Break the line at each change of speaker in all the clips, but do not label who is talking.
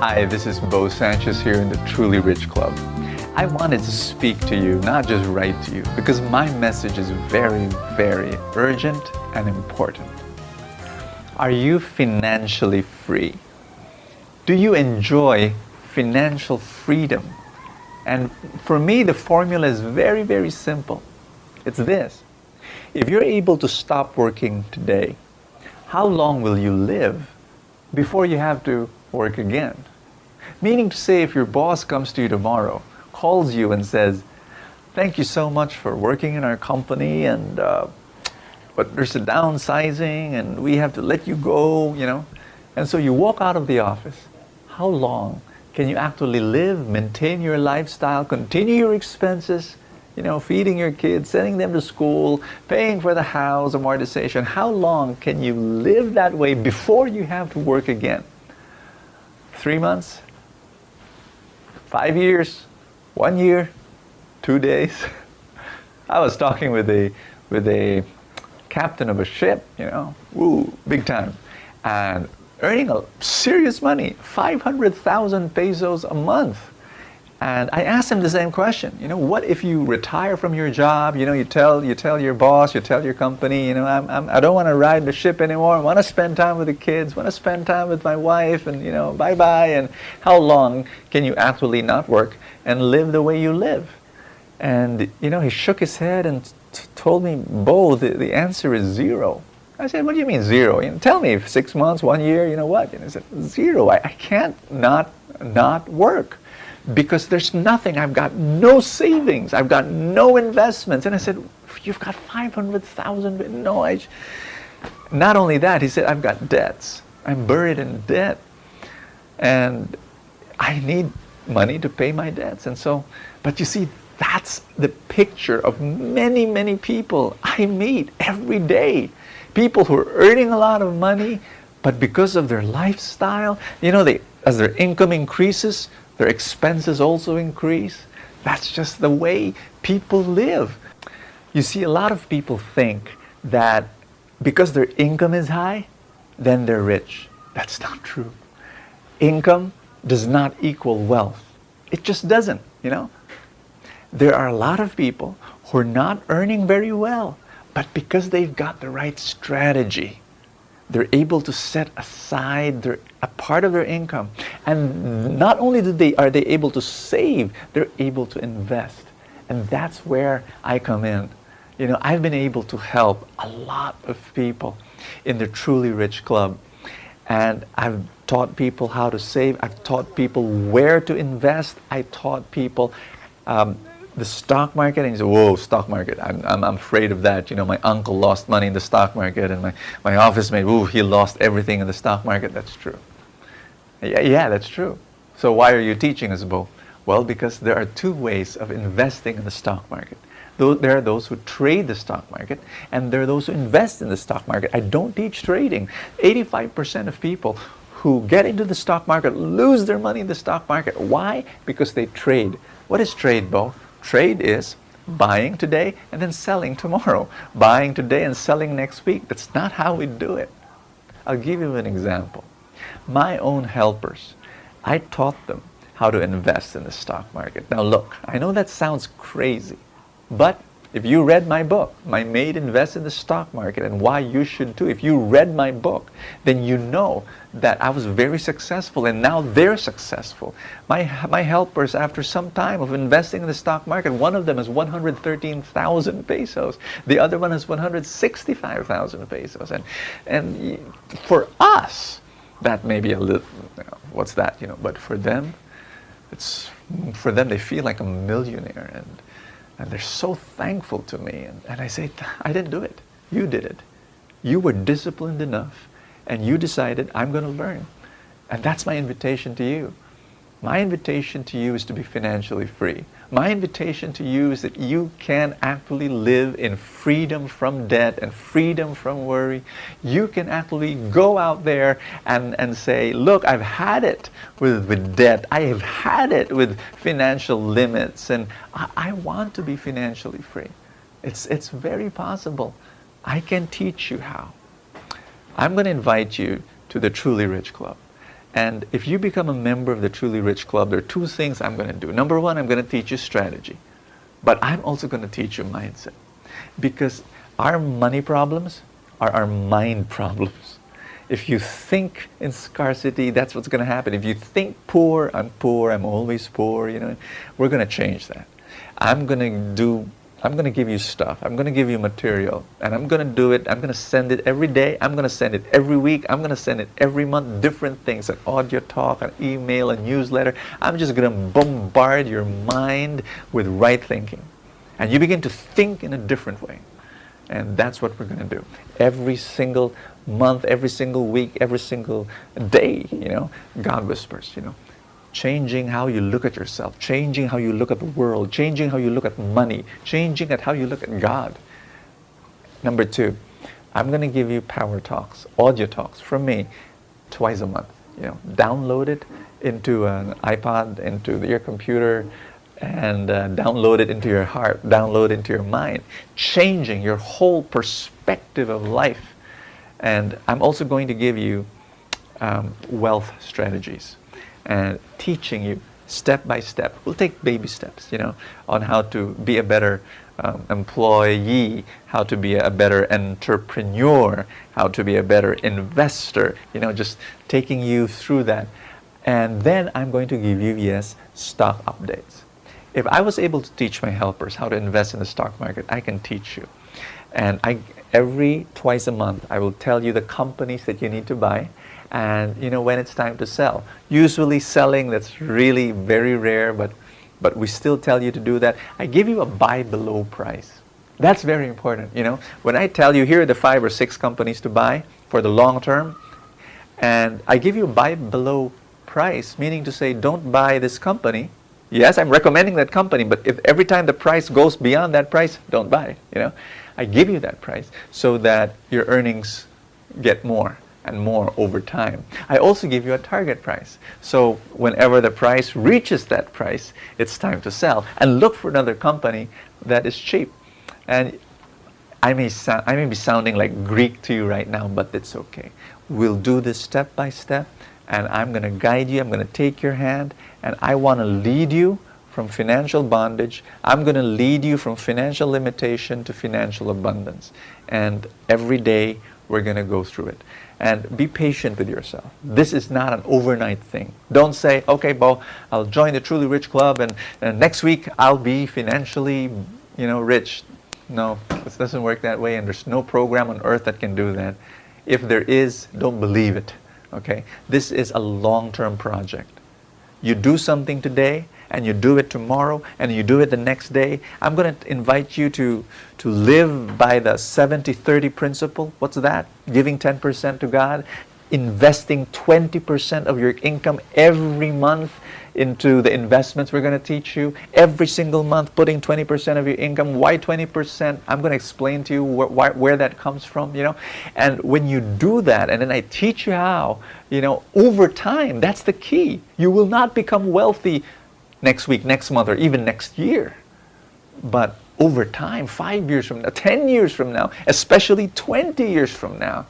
Hi, this is Bo Sanchez here in the Truly Rich Club. I wanted to speak to you, not just write to you, because my message is very, very urgent and important. Are you financially free? Do you enjoy financial freedom? And for me, the formula is very, very simple. It's this. If you're able to stop working today, how long will you live before you have to work again? Meaning to say, if your boss comes to you tomorrow, calls you and says, thank you so much for working in our company, and but there's a downsizing and we have to let you go, and so you walk out of the office, how long can you actually live, maintain your lifestyle, continue your expenses, feeding your kids, sending them to school, paying for the house, amortization? How long can you live that way before you have to work again? 3 months? 5 years? 1 year? 2 days? I was talking with a captain of a ship, woo, big time, and earning a serious money, 500,000 pesos a month. And I asked him the same question. What if you retire from your job? You tell your boss, you tell your company, I don't want to ride the ship anymore. I want to spend time with the kids. Want to spend time with my wife, and bye bye. And how long can you actually not work and live the way you live? And he shook his head and told me, Bo, the answer is zero. I said, what do you mean zero? Tell me, 6 months, 1 year, what? And he said, zero. I can't not work. Because there's nothing. I've got no savings. I've got no investments. And I said, you've got 500,000? No, not only that, he said, I've got debts. I'm buried in debt. And I need money to pay my debts. And so, but you see, that's the picture of many, many people I meet every day. People who are earning a lot of money, but because of their lifestyle, as their income increases, their expenses also increase. That's just the way people live. You see, a lot of people think that because their income is high, then they're rich. That's not true. Income does not equal wealth. It just doesn't, There are a lot of people who are not earning very well, but because they've got the right strategy, they're able to set aside a part of their income. And not only are they able to save, they're able to invest. And that's where I come in. I've been able to help a lot of people in the Truly Rich Club. And I've taught people how to save. I've taught people where to invest. I taught people the stock market, and you say, whoa, stock market, I'm afraid of that. My uncle lost money in the stock market, and my office mate, ooh, he lost everything in the stock market. That's true. Yeah, that's true. So why are you teaching us, Bo? Well, because there are two ways of investing in the stock market. There are those who trade the stock market, and there are those who invest in the stock market. I don't teach trading. 85% of people who get into the stock market lose their money in the stock market. Why? Because they trade. What is trade, Bo? Trade is buying today and then selling tomorrow. Buying today and selling next week. That's not how we do it. I'll give you an example. My own helpers, I taught them how to invest in the stock market. Now look, I know that sounds crazy, but if you read my book, My Maid Invests in the Stock Market and Why You Should Too, if you read my book, then you know that I was very successful, and now they're successful. My helpers, after some time of investing in the stock market, one of them has 113,000 pesos. The other one has 165,000 pesos. And for us, that may be a little, what's that, but for them, they feel like a millionaire, and they're so thankful to me. And I say, I didn't do it. You did it. You were disciplined enough, and you decided, I'm going to learn. And that's my invitation to you. My invitation to you is to be financially free. My invitation to you is that you can actually live in freedom from debt and freedom from worry. You can actually go out there and say, look, I've had it with debt. I have had it with financial limits, and I want to be financially free. It's very possible. I can teach you how. I'm going to invite you to the Truly Rich Club. And if you become a member of the Truly Rich Club, there are two things I'm going to do. Number one, I'm going to teach you strategy. But I'm also going to teach you mindset. Because our money problems are our mind problems. If you think in scarcity, that's what's going to happen. If you think poor, I'm always poor, you know, we're going to change that. I'm going to give you stuff. I'm going to give you material. And I'm going to do it. I'm going to send it every day. I'm going to send it every week. I'm going to send it every month. Different things, an audio talk, an email, a newsletter. I'm just going to bombard your mind with right thinking. And you begin to think in a different way. And that's what we're going to do. Every single month, every single week, every single day, you know, God whispers, you know. Changing how you look at yourself, changing how you look at the world, changing how you look at money, changing at how you look at God. Number two, I'm going to give you power talks, audio talks from me twice a month. You know, download it into an iPod, into your computer, and download it into your heart, download it into your mind, changing your whole perspective of life. And I'm also going to give you wealth strategies and teaching you step by step. We'll take baby steps, you know, on how to be a better employee, how to be a better entrepreneur, how to be a better investor, you know, just taking you through that. And then I'm going to give you, yes, stock updates. If I was able to teach my helpers how to invest in the stock market, I can teach you. And every twice a month, I will tell you the companies that you need to buy and, you know, when it's time to sell. Usually selling, that's really very rare, but we still tell you to do that. I give you a buy below price. That's very important, you know. When I tell you here are the 5 or 6 companies to buy for the long term, and I give you a buy below price, meaning to say don't buy this company. Yes, I'm recommending that company, but if every time the price goes beyond that price, don't buy it, you know. I give you that price so that your earnings get more and more over time. I also give you a target price. So whenever the price reaches that price, it's time to sell and look for another company that is cheap. And I may be sounding like Greek to you right now, but it's okay. We'll do this step by step, and I'm going to guide you. I'm going to take your hand, and I want to lead you from financial bondage. I'm going to lead you from financial limitation to financial abundance. And every day we're going to go through it. And be patient with yourself. This is not an overnight thing. Don't say, okay, Bo, I'll join the Truly Rich Club and next week I'll be financially, you know, rich. No, it doesn't work that way, and there's no program on earth that can do that. If there is, don't believe it. Okay? This is a long-term project. You do something today, and you do it tomorrow, and you do it the next day. I'm going to invite you to live by the 70-30 principle. What's that? Giving 10% to God, investing 20% of your income every month into the investments we're going to teach you. Every single month, putting 20% of your income. Why 20%? I'm going to explain to you where that comes from, you know. And when you do that, and then I teach you how, you know, over time, that's the key. You will not become wealthy next week, next month, or even next year. But over time, 5 years from now, 10 years from now, especially 20 years from now,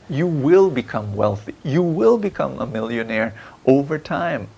you will become wealthy. You will become a millionaire over time.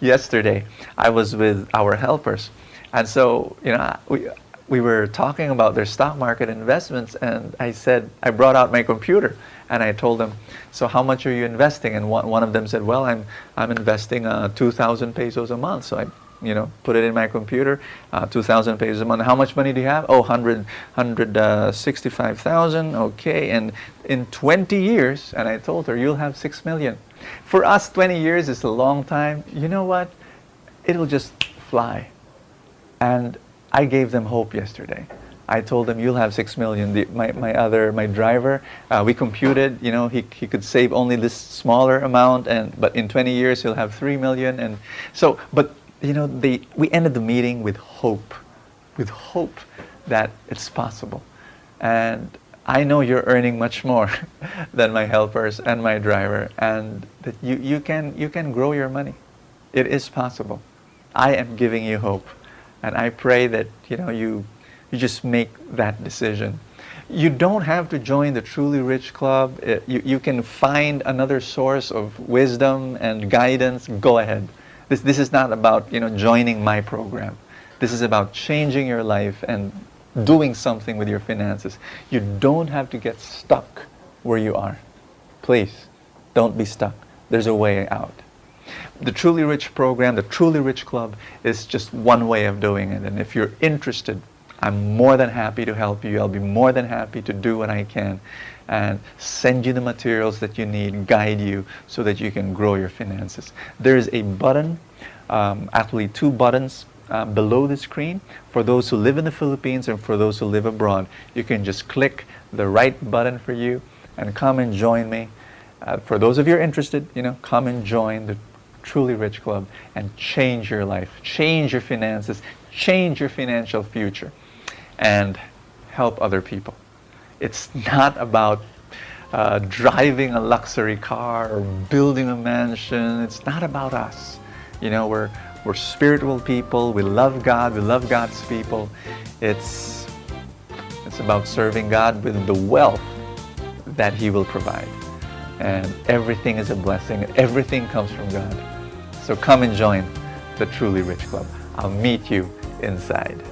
Yesterday, I was with our helpers. And so, you know, we were talking about their stock market investments, and I brought out my computer and I told them, so how much are you investing? And one of them said, well, I'm investing 2,000 pesos a month. So I, you know, put it in my computer, 2,000 pesos a month. How much money do you have? Oh, 165,000. Okay, and in 20 years, and I told her, you'll have 6 million. For us, 20 years is a long time. You know what? It'll just fly. And I gave them hope yesterday. I told them, you'll have 6 million. My driver, we computed, you know, he could save only this smaller amount, but in 20 years he'll have 3 million. And so, but you know, we ended the meeting with hope that it's possible. And I know you're earning much more than my helpers and my driver, and that you can grow your money. It is possible. I am giving you hope, and I pray that, you know, you just make that decision. You don't have to join the Truly Rich Club. You can find another source of wisdom and guidance. Go ahead. This is not about, joining my program. This is about changing your life and doing something with your finances. You don't have to get stuck where you are. Please, don't be stuck. There's a way out. The Truly Rich program, the Truly Rich Club, is just one way of doing it. And if you're interested, I'm more than happy to help you. I'll be more than happy to do what I can and send you the materials that you need, guide you so that you can grow your finances. There is a button, actually 2 buttons below the screen for those who live in the Philippines and for those who live abroad. You can just click the right button for you and come and join me. For those of you who are interested, come and join the Truly Rich Club and change your life, change your finances, change your financial future, and help other people. It's not about driving a luxury car or building a mansion. It's not about us. We're spiritual people. We love God. We love God's people. It's about serving God with the wealth that He will provide. And everything is a blessing. Everything comes from God. So come and join the Truly Rich Club. I'll meet you inside.